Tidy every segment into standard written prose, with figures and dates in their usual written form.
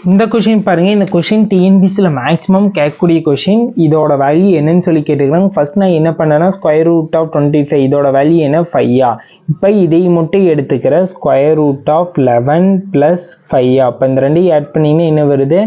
இந்த கொஷின் பாருங்கள், இந்த கொஷின் டிஎன்பிசியில் மேக்ஸிமம் கேட்கக்கூடிய கொஷின். இதோட வேல்யூ என்னன்னு சொல்லி கேட்டுக்கிறாங்க. ஃபர்ஸ்ட் நான் என்ன பண்ணேன்னா ஸ்கொயர் ரூட் ஆஃப் 25 இதோட வேல்யூ என்ன 5 இப்போ இதை மட்டும் எடுத்துக்கிற ஸ்கொயர் ரூட் ஆஃப் 11 + 5 அப்போ இந்த ரெண்டையும் ஆட் பண்ணிங்கன்னா என்ன வருது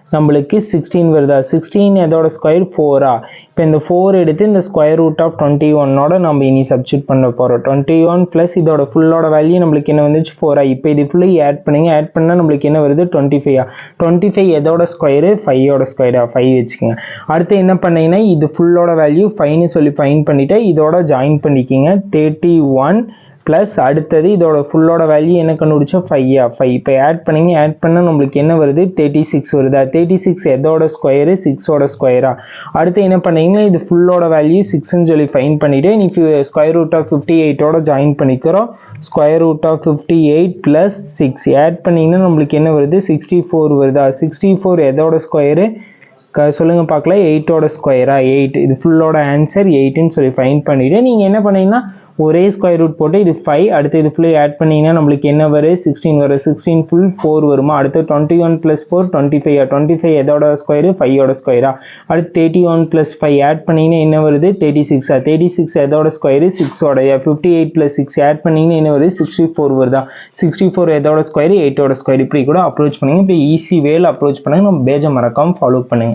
நம்மளுக்கு 16 வருதா. 16 எதோட ஸ்கொயர் 4 இப்போ இந்த 4 எடுத்து இந்த ஸ்கொயர் ரூட் ஆஃப் 21ஓட நம்ம இனி சப்ஸ்டியூட் பண்ண போகிறோம். 21 + இதோட ஃபுல்லோட வேல்யூ நம்மளுக்கு என்ன வந்துச்சு 4 இப்போ இது ஃபுல்லு ஆட் பண்ணிங்க. ஆட் பண்ணால் நம்மளுக்கு என்ன வருது 25 25 எதோட ஸ்கொயரு 5ஓட ஸ்கொயரா 5 வச்சுக்கோங்க. அடுத்து என்ன பண்ணீங்கன்னா இது ஃபுல்லோட வேல்யூ 5ன்னு சொல்லி ஃபைன் பண்ணிவிட்டு இதோட ஜாயின் பண்ணிக்கிங்க 31 ப்ளஸ் அடுத்தது இதோட ஃபுல்லோட வேல்யூ என்ன கண்டுபிடிச்சோம் 5 இப்போ ஆட் பண்ணிங்க. ஆட் பண்ணால் நம்மளுக்கு என்ன வருது 36 வருதா. 36 எதோட ஸ்கொயரு 6ஓட ஸ்கொயரா. அடுத்து என்ன பண்ணீங்கன்னா இது ஃபுல்லோட வேல்யூ 6ன்னு சொல்லி ஃபைன் பண்ணிவிட்டு இன்னைக்கு ஸ்கொயர் ரூட் ஆஃப் 58ஓட ஜாயின் பண்ணிக்கிறோம். ஸ்கொயர் ரூட் ஆஃப் 58 + 6 ஆட் பண்ணிங்கன்னா நம்மளுக்கு என்ன வருது 64 வருதா. 64 எதோட ஸ்கொயரு சொல்லுங்க பார்க்கலாம் 8ஓட ஸ்கொயரா 8 இது ஃபுல்லோட ஆன்சர் 8ன்னு சொல்லி ஃபைன் பண்ணிவிட்டு நீங்கள் என்ன பண்ணீங்கன்னா ஒரே ஸ்கொயர் ரூட் போட்டு இது 5 அடுத்து இது ஃபுல்லு ஆட் பண்ணிங்கன்னா நம்மளுக்கு என்ன வரும் 16 வரும். 16 ஃபுல் 4 வருமா. அடுத்து 21 + 4 25 25 எதோட ஸ்கொயரு 5ஓட ஸ்கொயரா. அடுத்து 31 + 5 ஆட் பண்ணிங்கன்னா என்ன வருது 36 36 எதோட ஸ்கொயரு 6ஓடைய. 58 + 6 ஆட் பண்ணிங்கன்னா என்ன வருது 64 வருதா. 64 எதோட ஸ்கொயரு 8ஓட ஸ்கொயர். இப்படி கூட அப்ரோச் பண்ணுங்க. இப்போ ஈஸி வேல அப்ரோச் பண்ணுங்க. நம்ம பேஜை மறக்காமல் ஃபாலோ பண்ணுங்க.